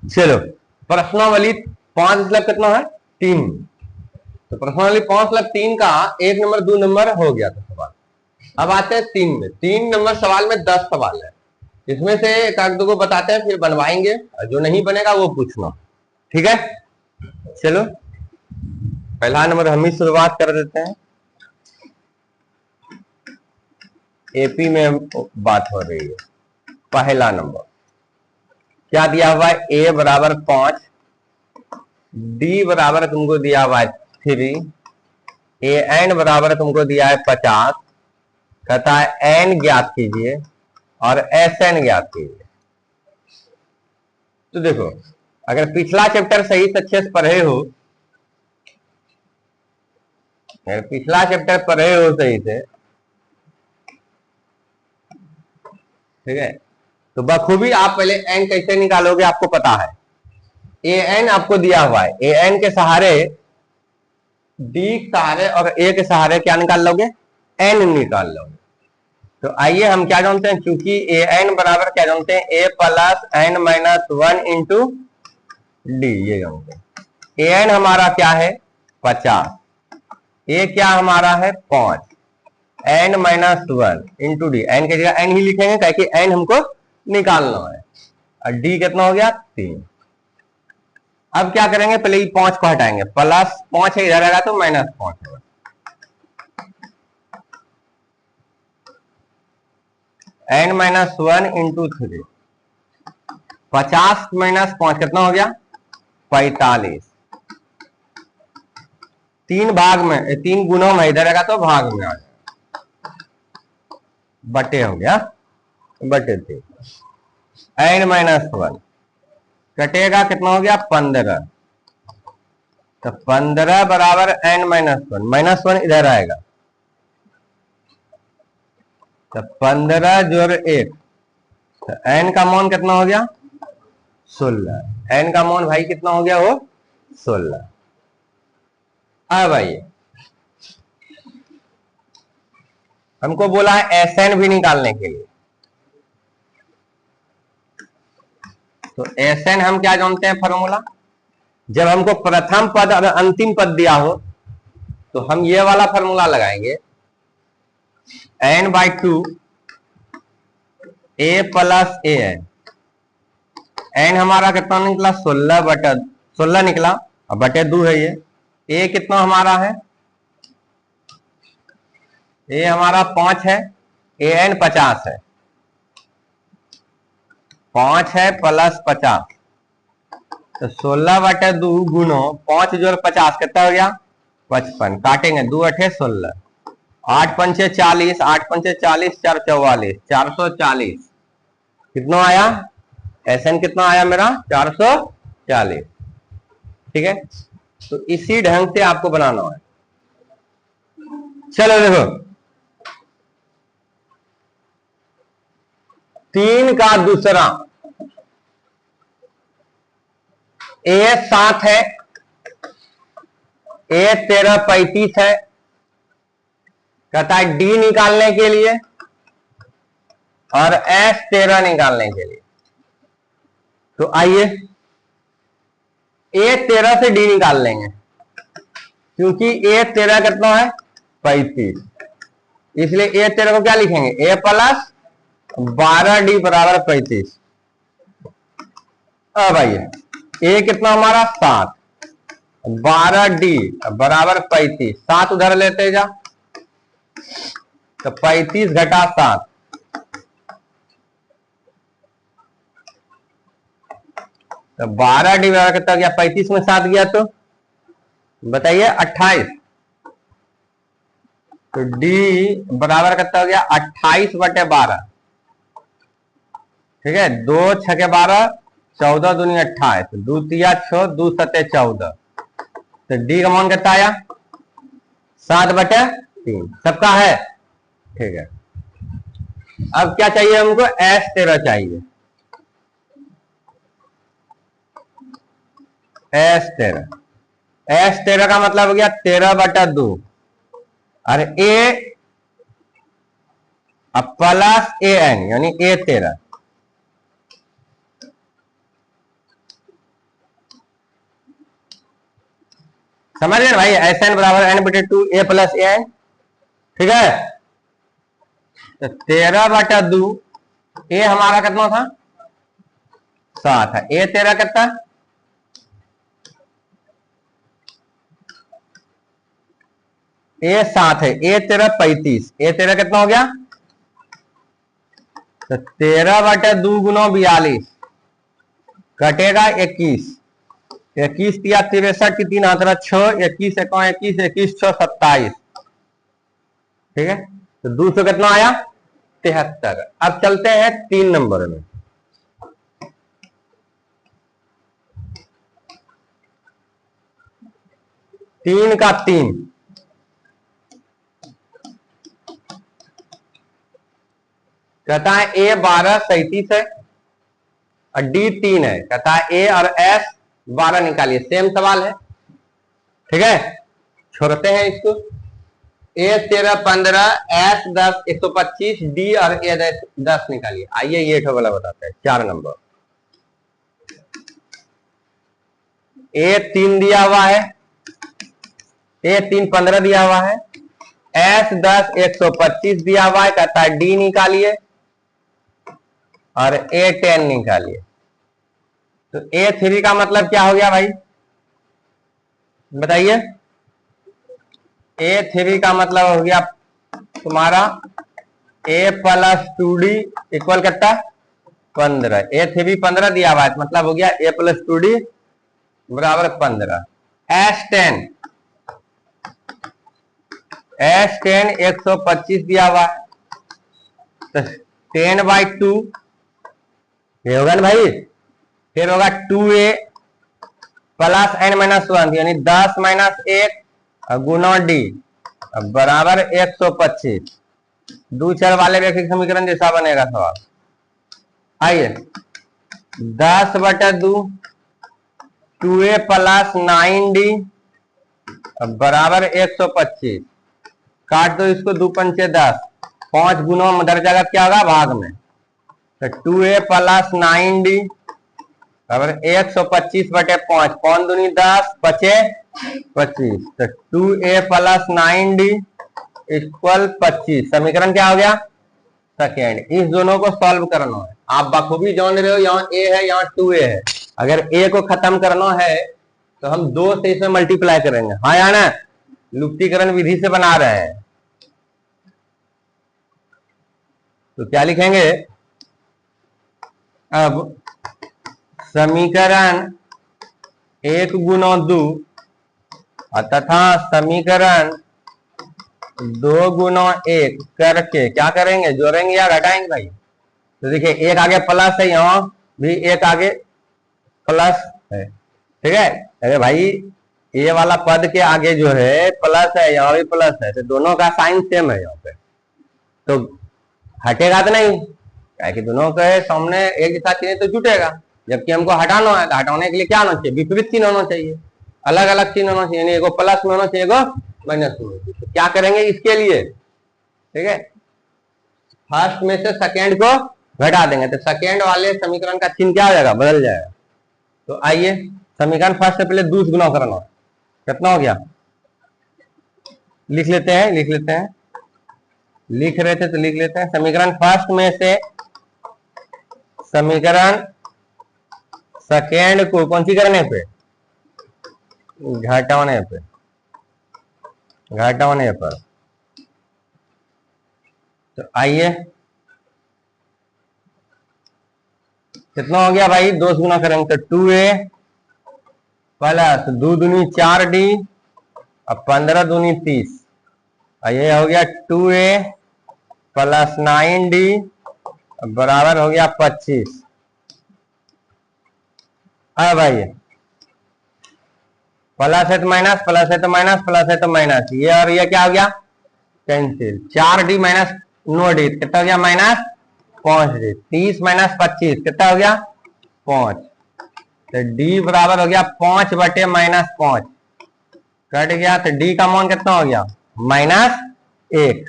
चलो, प्रश्नावली 5 कितना है 3, तो प्रश्नावली 5 का 1 नंबर 2 नंबर हो गया था सवाल। अब आते हैं 3 में। 3 नंबर सवाल में 10 सवाल है, इसमें से एक आध दो को बताते हैं, फिर बनवाएंगे, जो नहीं बनेगा वो पूछना, ठीक है। चलो पहला नंबर हम ही शुरुआत कर देते हैं। एपी में बात हो रही है। पहला नंबर क्या दिया हुआ है, ए बराबर 5, डी बराबर तुमको दिया हुआ है 3, ए एन बराबर तुमको दिया है 50, कहता है एन ज्ञात कीजिए और एस एन ज्ञात कीजिए। तो देखो, अगर पिछला चैप्टर सही से अच्छे से पढ़े हो, पिछला चैप्टर पढ़े हो सही से, ठीक है, तो बखूबी आप पहले एन कैसे निकालोगे आपको पता है। ए एन आपको दिया हुआ है, ए एन के सहारे, डी के सहारे और ए के सहारे क्या निकाल लोगे, एन निकाल लोगे। तो आइए हम क्या जानते हैं, क्योंकि ए एन बराबर क्या जानते हैं, a plus n minus 1 into d, ये जानते हैं। ए एन हमारा क्या है 50, ए क्या हमारा है 5, n minus 1 into d, n की जगह एन ही लिखेंगे ताकि एन हमको निकालना है, और डी कितना हो गया 3। अब क्या करेंगे, पहले ही 5 को हटाएंगे, प्लस 5 है इधर आएगा तो माइनस 5 होगा, एन माइनस 1 इंटू 3, 50 माइनस 5 कितना हो गया 45, 3 भाग में 3 गुणों में इधर आएगा तो भाग में आ जाएगा, बटे हो गया, बटे 3, एन माइनस 1 कटेगा कितना हो गया 15, तो 15 बराबर एन माइनस 1, माइनस 1 इधर आएगा, तो 15 जोड़ 1, तो एन का मान कितना हो गया 16, एन का मान भाई कितना हो गया वो 16। अब आइए, हमको बोला है एस एन भी निकालने के लिए, तो एस एन हम क्या जानते हैं फॉर्मूला, जब हमको प्रथम पद और अंतिम पद दिया हो तो हम ये वाला फॉर्मूला लगाएंगे, n/2 a plus a n, n हमारा कितना निकला 16 निकला, और बटे 2 है ये, ए कितना हमारा है, ए हमारा 5 है, ए एन 50 है, 5 है प्लस 50, तो 16/2 गुणो 5 जोड़ 50 कितना हो गया 55, काटेंगे 2 8 16, 8 पंचे 40, 8 पंचे 40, 4 44, 440, कितना आया एसएन कितना आया मेरा 440, ठीक है। तो इसी ढंग से आपको बनाना है। चलो देखो, 3 का दूसरा, ए 7 है, ए 13 35 है, कहता है डी निकालने के लिए और एस 13 निकालने के लिए। तो आइए ए 13 से डी निकाल लेंगे, क्योंकि ए 13 कितना है 35, इसलिए ए 13 को क्या लिखेंगे ए प्लस 12 डी बराबर 35। अब आइए ए कितना हमारा 7, 12 डी बराबर 35, 7 उधर लेते जा, तो 35 घटा 7, तो 12 डी बराबर कितना गया 35 में 7 गया तो बताइए 28, तो डी बराबर कितना हो गया 28/12, ठीक है, 2 6 12, 14 दूनी 28, 2 तिया 6, 2 7 14, तो डी का मान कितना आया 7/3, सबका है, ठीक है। अब क्या चाहिए हमको एस 13 चाहिए, एस 13 का मतलब हो गया 13/2, और ए प्लस ए एन यानी ए 13, समझ गए भाई, एस एन बराबर एन बटे 2 ए प्लस ए एन। ठीक है, तो 13/2 ए हमारा कितना था 7 है, ए 13 कितना ए 7 है, ए 13 35, ए 13 कितना हो गया, तो 13/2 गुना 42 कटेगा 21, 21 तिया 63 की 3 हाथ 6, 21 1 21, 21 6 27। ठीक है, तो 200 कितना आया 73। अब चलते हैं 3 नंबर में। तीन का 3 कहता है ए 12 37 है और डी 3 है, कहता है ए और एस 12 निकालिए। सेम सवाल है। ठीक है, छोड़ते हैं इसको। ए 13 15, एस 10 125, डी और ए 10 निकालिए। आइए ये वाला बताते हैं 4 नंबर। ए 3 दिया हुआ है, ए 3 15 दिया हुआ है, एस 10 125 दिया हुआ है, कहता है डी निकालिए और ए 10 निकालिए। तो ए 3 का मतलब क्या हो गया भाई बताइए। ए 3 का मतलब हो गया तुम्हारा ए प्लस 2d इक्वल कितना 15। ए 3 15 दिया हुआ है, मतलब हो गया ए प्लस 2d बराबर 15। एस 10 125 दिया हुआ है, तो 10/2 ये होगा ना भाई, फिर होगा 2a प्लस n-1 यानी 10 - 1 गुना डी बराबर 125। 2 चर वाले रैखिक समीकरण जैसा बनेगा सवाल। आइए 10/2 2a प्लस 9d बराबर 125। काट दो इसको, 2 पंचे 10, 5 गुना मदर जगह क्या होगा भाग में, तो 2a प्लस 9d बराबर 125/5, 5 दूनी 10 बचे 25, तो 2a प्लस 9d इक्वल 25। समीकरण क्या हो गया सेकेंड। इस दोनों को सॉल्व करना है। आप बखूबी जान रहे हो, यहाँ a है यहाँ 2a है। अगर a को खत्म करना है तो हम 2 से इसमें मल्टीप्लाई करेंगे। हाँ या ना, लुप्तीकरण विधि से बना रहे हैं। तो क्या लिखेंगे अब, समीकरण 1 गुना 2 तथा समीकरण 2 गुना 1 करके क्या करेंगे, जोड़ेंगे या घटाएंगे भाई। तो देखिए एक आगे प्लस है, यहाँ भी एक आगे प्लस है। ठीक है, अरे भाई ये वाला पद के आगे जो है प्लस है, यहाँ भी प्लस है, तो दोनों का साइन सेम है यहाँ पे, तो हटेगा तो नहीं, क्या कि दोनों के सामने एक जैसा चिन्ह तो जुटेगा। जबकि हमको हटाना है, तो हटाने के लिए क्या होना चाहिए, विपरीत चिन्ह होना चाहिए, अलग अलग चिन्ह होना चाहिए। एगो प्लस में होना चाहिए, एगो माइनस में होना चाहिए। तो क्या करेंगे इसके लिए, ठीक है, फर्स्ट में से सेकेंड को घटा देंगे, तो सेकेंड वाले समीकरण का चिन्ह क्या हो जाएगा, बदल जाएगा। तो आइए समीकरण फर्स्ट से पहले 2 से गुना करना, कितना हो गया लिख लेते हैं, लिख रहे थे तो लिख लेते हैं। समीकरण फर्स्ट में से समीकरण सेकेंड को कौन सी करने पे, घटाने पर। तो आइए कितना हो गया भाई, 2 से गुना करेंगे तो 2a प्लस 2 दूनी 4d और 15 दूनी 30। ये हो गया 2a प्लस 9d बराबर हो गया 25। अब आइए प्लस है तो माइनस, प्लस है तो माइनस, प्लस है तो माइनस, ये और ये क्या हो गया कैंसिल। 4d माइनस 9d कितना हो गया माइनस 5d। 30 माइनस 25 कितना हो गया 5, तो d बराबर हो गया 5/-5 कट गया, तो d का मान कितना हो गया -1।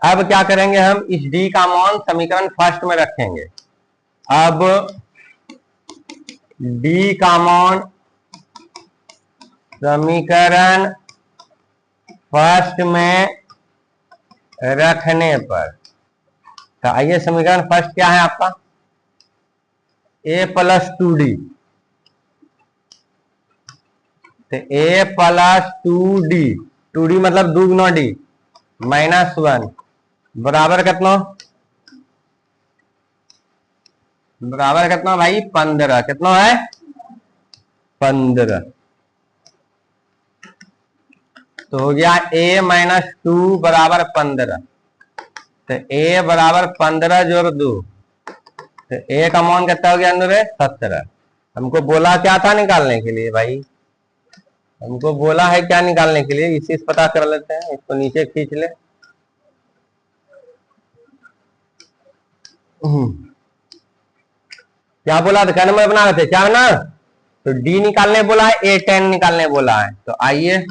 अब क्या करेंगे हम, इस d का मान समीकरण फर्स्ट में रखेंगे। अब d का मान समीकरण फर्स्ट में रखने पर, तो आइए समीकरण फर्स्ट क्या है आपका, a प्लस 2d, तो a प्लस 2d, 2d मतलब 2 गुना d माइनस 1 बराबर कितना, बराबर कितना भाई 15, कितना है 15, तो हो गया a माइनस 2 बराबर 15, तो a बराबर 15 जोड़ 2, तो a का मान कितना हो गया अंदर है 17। हमको बोला क्या था निकालने के लिए भाई, हमको बोला है क्या निकालने के लिए, इसी से पता कर लेते हैं, इसको नीचे खींच ले। क्या बोला था, क्या नंबर बना रहे थे, क्या ना, तो डी निकालने बोला है, A10 निकालने बोला है, तो आइए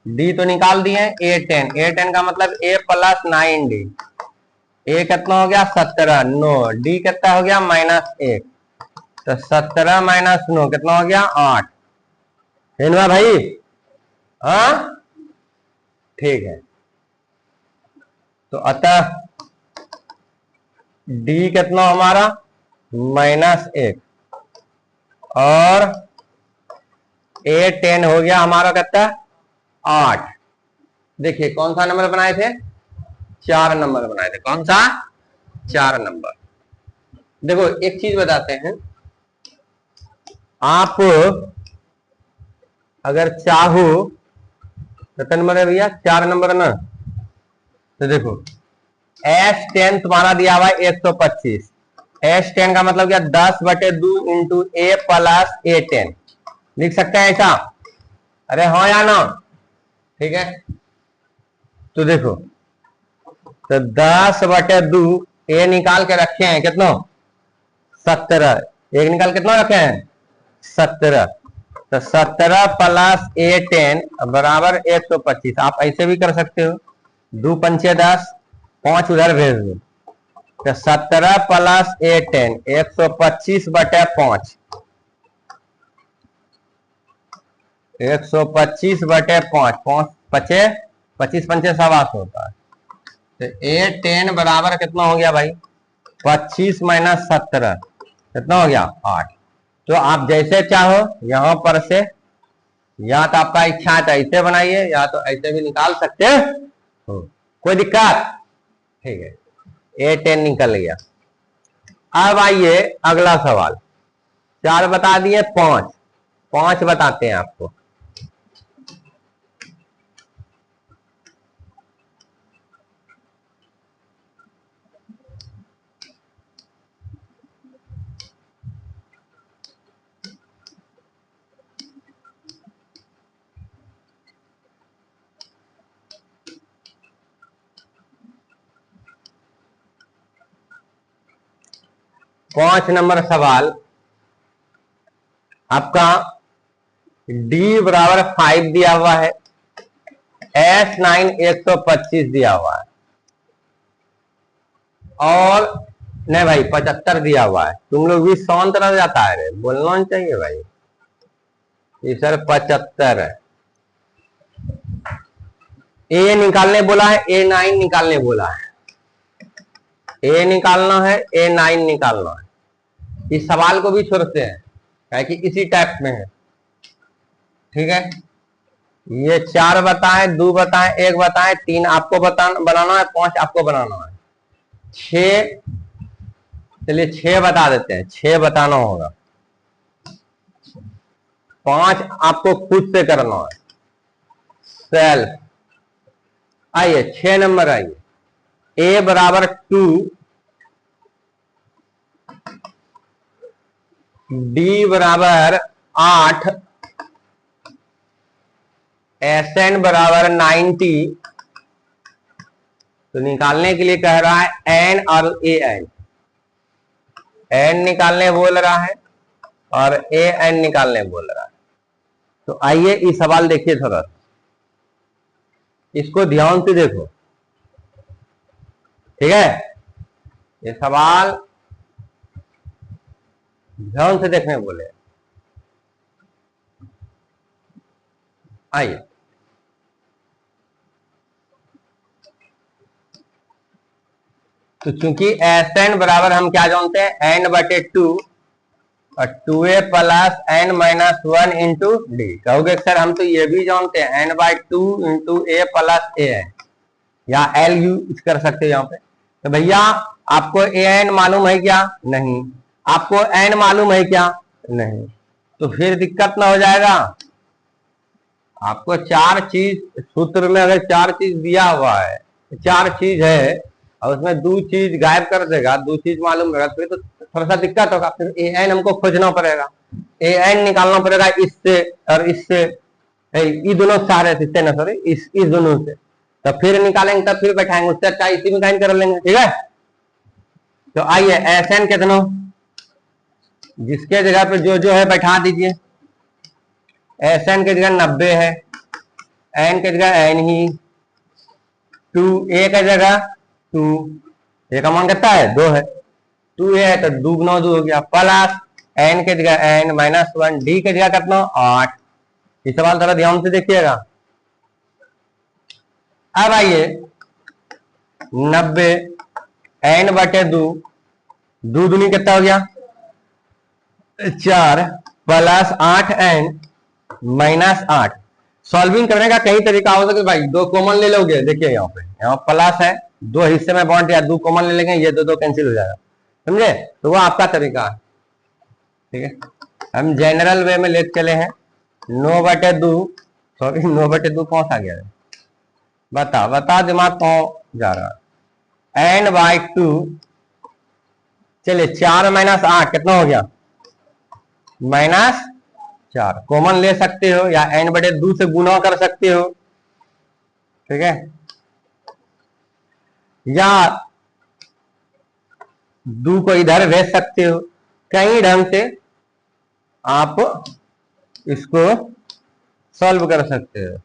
डी तो निकाल दिए, A10, A10 का मतलब a प्लस 9d, a कितना हो गया 17, 9, डी कितना हो गया -1, तो 17 माइनस 9 कितना हो गया 8, है ना भाई, हाँ ठीक है, तो अतः डी कितना हमारा -1 और A10 हो गया हमारा कितना 8। देखिए कौन सा नंबर बनाए थे, 4 नंबर बनाए थे, कौन सा 4 नंबर। देखो एक चीज बताते हैं, आप अगर चाहो, कितने नंबर है भैया 4 नंबर ना, तो देखो S10 तुम्हारा दिया हुआ है 125, S10 का मतलब क्या 10/2 इंटू a प्लस A10, लिख सकते हैं ऐसा, अरे हाँ या ना, ठीक है, तो देखो तो 10/2 a निकाल के रखे हैं कितना 17, एक निकाल कितना रखे हैं 17, तो 17 प्लस A10 बराबर 125, आप ऐसे भी कर सकते हो, 2 पंचे 10, 5 उधर भेज दो, तो 17 प्लस A10 125/5, 125/5, 5 पचे 25 पंचे 125 होता है, तो A10 बराबर कितना हो गया भाई 25 माइनस 17 कितना हो गया 8। तो आप जैसे चाहो यहां पर से, या तो आपका इच्छा है तो ऐसे बनाइए, या तो ऐसे भी निकाल सकते हो, कोई दिक्कत, ठीक है, A10 निकल गया। अब आइए अगला सवाल, 4 बता दिए, 5 बताते हैं आपको, पांच नंबर सवाल आपका, D बराबर 5 दिया हुआ है, S9 125 दिया हुआ है, और नहीं भाई 75 दिया हुआ है, तुम लोग भी शांत रह जाता है रे, बोलना चाहिए भाई, ये सर 75 है, ए निकालने बोला है, A9 निकालने बोला है, ए निकालना है, A9 निकालना है, इस सवाल को भी छोड़ते हैं कि इसी टाइप में है, ठीक है, ये 4 बताएं, 2 बताएं, 1 बताएं, 3 आपको बनाना है, 5 आपको बनाना है, 6, चलिए 6 बता देते हैं, 6 बताना होगा, 5 आपको खुद से करना है सेल्फ। आइए 6 नंबर आइए, A बराबर 2, D बराबर 8, SN बराबर 90, तो निकालने के लिए कह रहा है N और AN, N निकालने बोल रहा है और AN निकालने बोल रहा है, तो आइए इस सवाल देखिए थोड़ा, इसको ध्यान से देखो, ठीक है, ये सवाल ध्यान से देखने बोले, आइए, तो चूंकि एस एन बराबर हम क्या जानते हैं, एन बटे टू और 2a plus n minus 1 into d. कहोगे सर हम तो ये भी जानते हैं n by two into a plus a n, या एल यूज कर सकते हो यहाँ पे। तो भैया आपको ए एन मालूम है क्या? नहीं। आपको एन मालूम है क्या? नहीं। तो फिर दिक्कत ना हो जाएगा। आपको चार चीज सूत्र में अगर चार चीज दिया हुआ है, चार चीज है और उसमें दो चीज गायब कर देगा, दो चीज मालूम रहेगा, फिर तो थोड़ा सा दिक्कत होगा। फिर ए एन हमको खोजना पड़ेगा, ए एन निकालना पड़ेगा इससे और इससे, ये दोनों सारे इससे ना, सॉरी इस दोनों से। तो फिर निकालेंगे तब फिर बैठाएंगे, उससे अच्छा इसी में काइन कर लेंगे। ठीक है, तो आइए एस एन कितना, जिसके जगह पे जो है बैठा दीजिए। एस एन की जगह 90 है, एन की जगह एन ही, 2a का जगह 2, ए का मान कितना है? 2 है, 2a है तो 2 गुना 2 हो गया, प्लस एन के जगह एन माइनस 1, डी के जगह कितना? 8। ये सवाल थोड़ा ध्यान से देखिएगा। अब आइए 90 एन बटे 2, 2 दूनी कितना हो गया? 4 प्लस 8 एन माइनस 8। सॉल्विंग करने का कई तरीका हो सकता है भाई, दो कॉमन ले लोगे, देखिए यहाँ पे, यहाँ प्लस है, दो हिस्से में बांट दिया, दो कॉमन ले लेंगे, ये दो कैंसिल हो जाएगा, समझे? तो वो आपका तरीका है। ठीक है, हम जनरल वे में ले चले हैं। 9 बटे 2, सॉरी 9 बटे 2 कौन सा गया है? बता दिमाग कौन जा रहा है? एन बाई 2, चलिए 4 माइनस 8 कितना हो गया? -4। कॉमन ले सकते हो या एन बटे 2 से गुना कर सकते हो। ठीक है, या 2 को इधर भेज सकते हो, कई ढंग से आप इसको सॉल्व कर सकते हो।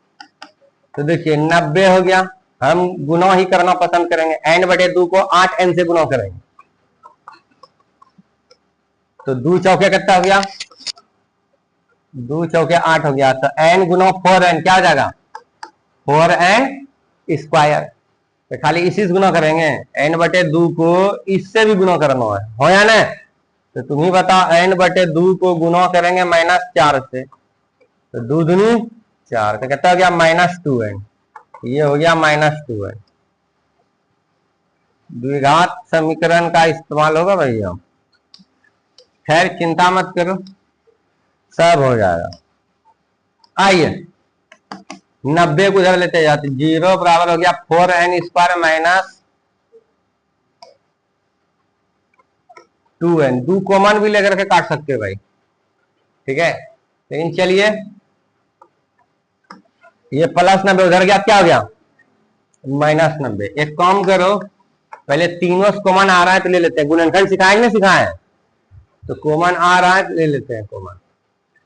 तो देखिए 90 हो गया, हम गुना ही करना पसंद करेंगे, एन बटे 2 को 8n से गुना करेंगे, तो 2 चौके कितना हो गया? 2 चौके 8 हो गया, तो n गुना 4n क्या हो जाएगा? 4n square. तो खाली इसी से गुना करेंगे, n बटे 2 को इससे भी गुना करना है, हो या ना? तो तुम ही बताओ, n बटे 2 को गुना करेंगे -4 से, तो 2 दूनी 4, तो कितना हो गया? -2n। ये हो गया -2n। द्विघात समीकरण का इस्तेमाल होगा भैया। खैर चिंता मत करो, सब हो जाएगा। आइए 90 को उधर लेते जाते, 0 बराबर हो गया 4n square minus 2n। 2 common भी लेकर के काट सकते हो भाई, ठीक है। लेकिन चलिए ये +90 उधर गया, क्या हो गया? -90। एक काम करो, पहले तीनों कॉमन आ रहा है तो ले लेते हैं। गुणनखंड सिखाएंगे, सिखाए तो कॉमन आ रहा है तो ले लेते हैं कॉमन।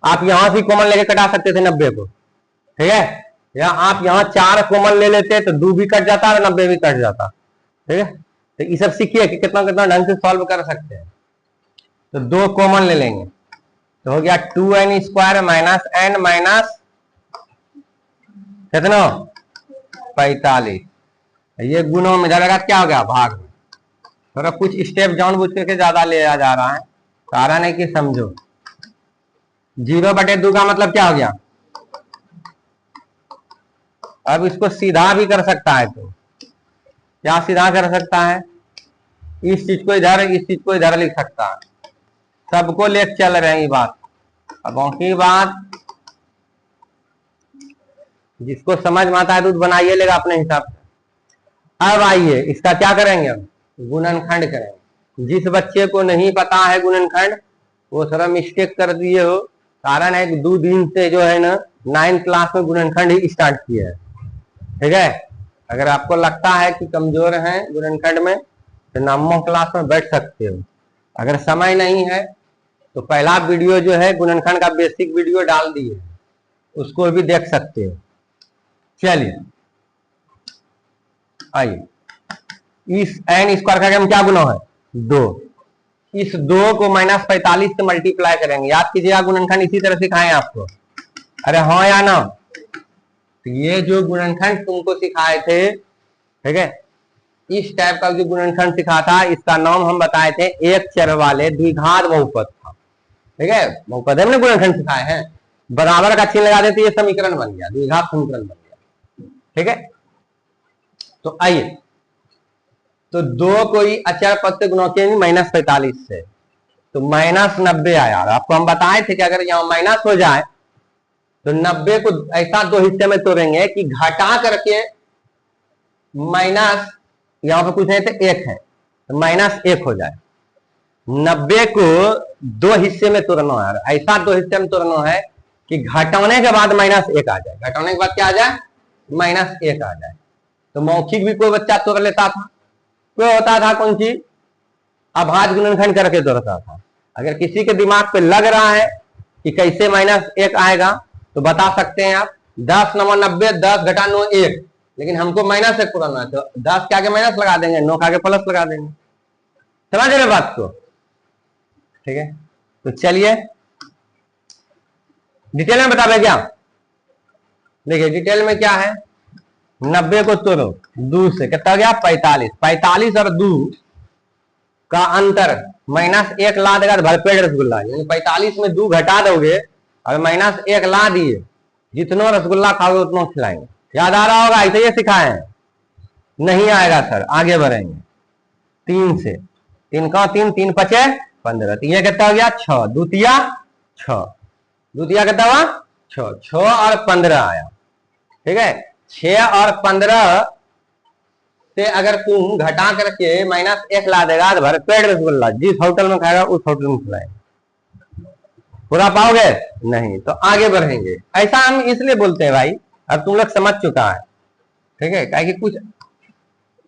आप यहां से कॉमन लेके कटा सकते थे 90 को, ठीक है। या आप यहाँ 4 कॉमन ले लेते तो 2 भी कट जाता और 90 भी कट जाता, ठीक है। तो ये सब सीखिए कि कितना कितना ढंग से सॉल्व कर सकते हैं। तो 2 कॉमन ले लेंगे तो हो गया 2n square minus n minus कितना? 45। ये गुणों में जाएगा, क्या हो गया? भाग में। थोड़ा कुछ स्टेप जानबूझ करके ज्यादा ले जा रहा है, कारण है कि समझो। 0 बटे 2 का मतलब क्या हो गया? अब इसको सीधा भी कर सकता है, तो क्या सीधा कर सकता है? इस चीज को इधर, इस चीज को इधर लिख सकता है। सबको लेके चल रहे हैं ये बात। अब बाकी बात जिसको समझ में आता है दूध बनाइए लेगा अपने हिसाब से। अब आइए इसका क्या करेंगे? हम गुणनखंड करेंगे। जिस बच्चे को नहीं पता है गुणनखंड, वो थोड़ा मिस्टेक कर दिए हो। कारण है कि 2 दिन से जो है ना 9th क्लास में गुणनखंड ही स्टार्ट किया है, ठीक है। अगर आपको लगता है कि कमजोर हैं गुणनखंड में तो 9वीं क्लास में बैठ सकते हो। अगर समय नहीं है तो पहला वीडियो जो है गुणनखंड का बेसिक वीडियो डाल दिए, उसको भी देख सकते हो। चलिए आइए, इस n स्क्वायर का हम क्या गुना है? 2। इस 2 को -45 से मल्टीप्लाई करेंगे। याद कीजिएगा गुणनखंड इसी तरह सिखाएं आपको। अरे हाँ या ना? तो ये जो गुणनखंड तुमको सिखाए थे, ठीक है, इस टाइप का जो गुणनखंड सिखा था, इसका नाम हम बताए थे एक चर वाले द्विघात बहुपद था। ठीक है, बहुपद हमने गुणनखंड सिखाए हैं, बराबर का चिन्ह लगा देते ये समीकरण बन गया, द्विघात समीकरण बन गया। ठीक है, तो आइए, तो दो कोई अचर पद से गुणा किए -45 से, तो -90 आया। आपको हम बताए थे कि अगर यहाँ माइनस हो जाए तो 90 को ऐसा दो हिस्से में तोड़ेंगे कि घटा करके माइनस, यहाँ पे कुछ नहीं थे एक है तो -1 हो जाए। 90 को दो हिस्से में तोड़ना है, ऐसा दो हिस्से में तोड़ना है कि घटाने के बाद -1 आ जाए, घटाने के बाद क्या आ जाए, -1 आ जाए। तो मौखिक भी कोई बच्चा तोड़ लेता था, कोई होता था कौन चीज, अभाज्य गुणनखंड करके तोड़ता था। अगर किसी के दिमाग पे लग रहा है कि कैसे -1 आएगा तो बता सकते हैं आप, 10 9 90, 10 घटा 9 1, लेकिन हमको -1 पुराना है तो 10 के आगे माइनस लगा देंगे, 9 के आगे प्लस लगा देंगे। समझ रहे बात को? ठीक है, तो चलिए डिटेल में बता रहे क्या। देखिए डिटेल में क्या है, 90 को तोड़ो 2 से, कितना हो गया 45, 45 और 2 का अंतर -1 ला देगा तो भरपेट रसगुल्ला, यानी 45 में 2 घटा दोगे और -1 ला दिए, जितना रसगुल्ला खाओगे उतना खिलाएंगे। याद आ रहा होगा, ऐसे ही सिखाए हैं। नहीं आएगा सर, आगे बढ़ेंगे 3 से, 3 का 3, 3 5 15, तो ये कितना हो गया 6, द्वितीया 6, द्वितीया कितना हुआ 6, 6 और 15 आया। ठीक है, 6 और 15 से अगर तुम घटा करके -1 ला देगा तो भरपेट रसगुल्ला जिस होटल में खाएगा उस होटल में खिलाएंगे। पूरा पाओगे नहीं तो आगे बढ़ेंगे। ऐसा हम इसलिए बोलते हैं भाई, अब तुम लोग समझ चुका है। ठीक है, क्या कि कुछ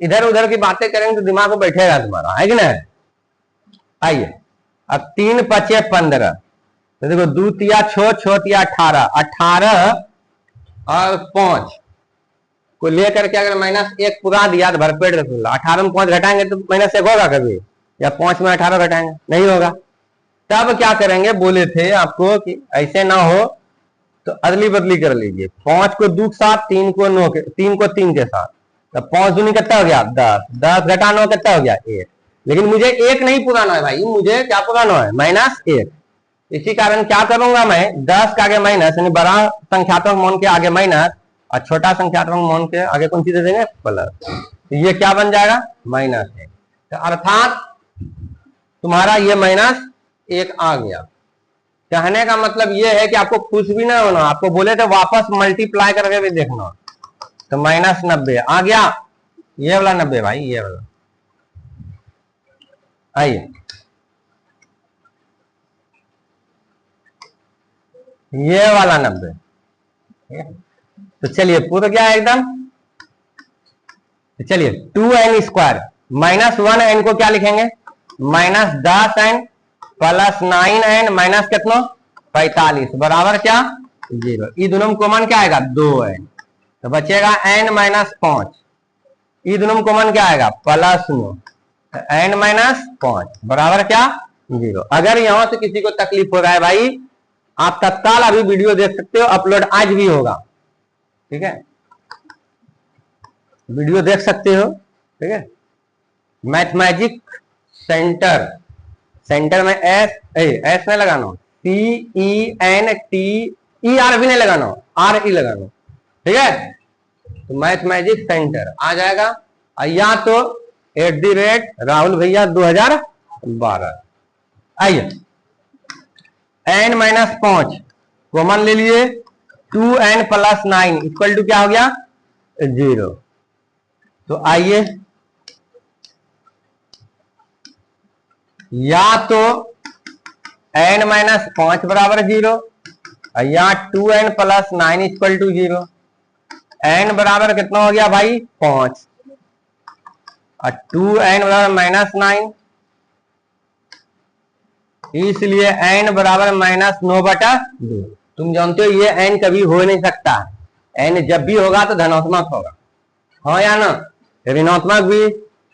इधर उधर की बातें करेंगे तो दिमाग में बैठेगा तुम्हारा, है कि नहीं। आइए, अब 3 5 15, तो देखो 2 तिया 6, 6 तिया 18, 18 और 5 को लेकर के अगर -1 पुरा दिया तो भरपेट रसगुल्ला। 18 में 5 घटाएंगे तो -1 होगा कभी, या 5 में 18 घटाएंगे नहीं होगा। तब क्या करेंगे, बोले थे आपको कि ऐसे ना हो तो अदली बदली कर लीजिए, 5 को 2 के साथ, 3 को 9 के, 3 को 3 के साथ, तो 5 दूनी कितना हो गया 10, 10 घटा 9 कितना हो गया 1। लेकिन मुझे 1 नहीं पुराना है भाई, मुझे क्या पुराना है -1। इसी कारण क्या करूंगा मैं, 10 के आगे माइनस, यानी बड़ा संख्यात्मक मान के आगे माइनस और छोटा संख्यात्मक मान के आगे कौन सी दे देंगे प्लस, तो ये क्या बन जाएगा -1। तो अर्थात तुम्हारा ये -1 आ गया। कहने का मतलब ये है कि आपको खुश भी ना होना, आपको बोले थे वापस मल्टीप्लाई करके भी देखना, तो -90 आ गया, ये वाला 90 भाई, ये वाला। आइए, ये वाला 90, तो चलिए पूरा क्या है एकदम। तो चलिए 2n स्क्वायर -1n को क्या लिखेंगे, -10n प्लस 9n माइनस कितना 45 बराबर क्या 0। ई दोनों में कॉमन क्या आएगा 2n, तो बचेगा n -5। ई दोनों में कॉमन क्या आएगा +9, n -5 बराबर क्या 0। अगर यहां से किसी को तकलीफ हो रहा है भाई, आप तत्काल अभी वीडियो देख सकते हो, अपलोड आज भी होगा। ठीक है, वीडियो देख सकते हो। ठीक है, मैथमेटिक सेंटर, सेंटर में एस नहीं लगाना, CENTER भी नहीं लगाना, RE लगाना। ठीक है, तो मैथमेटिक सेंटर आ जाएगा, या तो @राहुल भैया 2012। आइए, n -5 कॉमन ले लिए, 2n + 9 इक्वल टू क्या हो गया 0। तो आइए, या तो n -5 बराबर 0, या 2n + 9 इक्वल टू 0। n बराबर कितना हो गया भाई 5 और 2n बराबर -9, इसलिए n बराबर -9/2। तुम जानते हो ये n कभी हो नहीं सकता, n जब भी होगा तो धनात्मक होगा, हाँ या ना, ऋणात्मक भी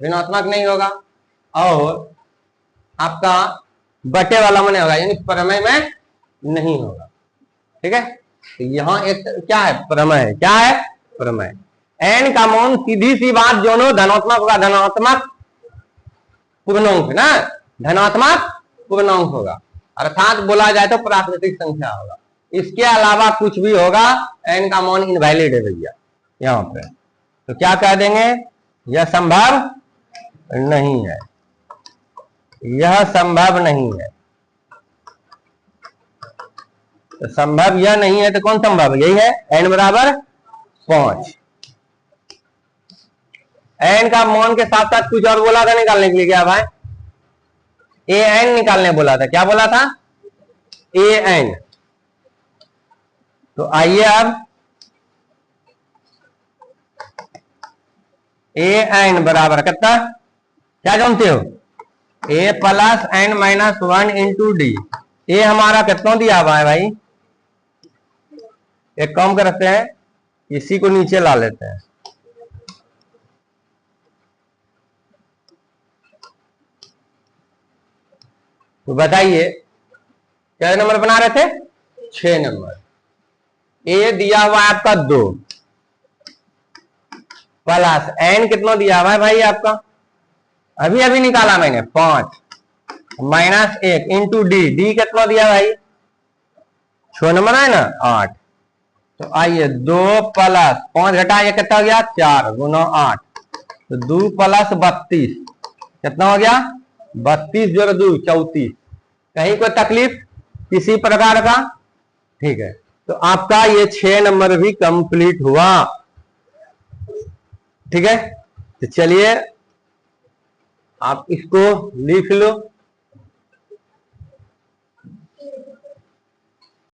ऋणात्मक नहीं होगा, और आपका बटे वाला में नहीं होगा, यानी प्रमेय में नहीं होगा। ठीक है, तो यहाँ एक क्या है, प्रमेय है। क्या है, प्रमेय। एन का मान, सीधी सी बात, दोनों धनात्मक होगा, धनात्मक पूर्णांक ना, धनात्मक पूर्णांक होगा, अर्थात बोला जाए तो प्राकृतिक संख्या होगा। इसके अलावा कुछ भी होगा, एन का मान इनवैलिड है भैया यहाँ पे। तो क्या कह देंगे, यह संभव नहीं है, यह संभव नहीं है। तो संभव यह नहीं है, तो कौन संभव, यही है, एन बराबर 5। एन का मान के साथ साथ कुछ और बोला था निकालने के लिए, क्या भाई, ए एन निकालने बोला था। क्या बोला था, ए एन। तो आइए अब ए एन बराबर कितना, क्या जानते हो, a plus n minus 1 into d. A हमारा कितना दिया हुआ है भाई, एक काम करते हैं, इसी को नीचे ला लेते हैं। तो बताइए क्या नंबर बना रहे थे, 6 नंबर। ए दिया हुआ है आपका 2 प्लस एन कितना दिया हुआ है भाई आपका, अभी अभी निकाला मैंने, 5 माइनस 1 इंटू डी। डी कितना दिया भाई, 6 नंबर है ना, 8। तो आइए 2 प्लस 5 घटा, ये कितना हो गया, 4 गुना 8, तो 2 प्लस 32 कितना हो गया, 32 जोड़ 2 34। कहीं कोई तकलीफ किसी प्रकार का, ठीक है। तो आपका ये 6 नंबर भी कंप्लीट हुआ, ठीक है। तो चलिए आप इसको लिख लो।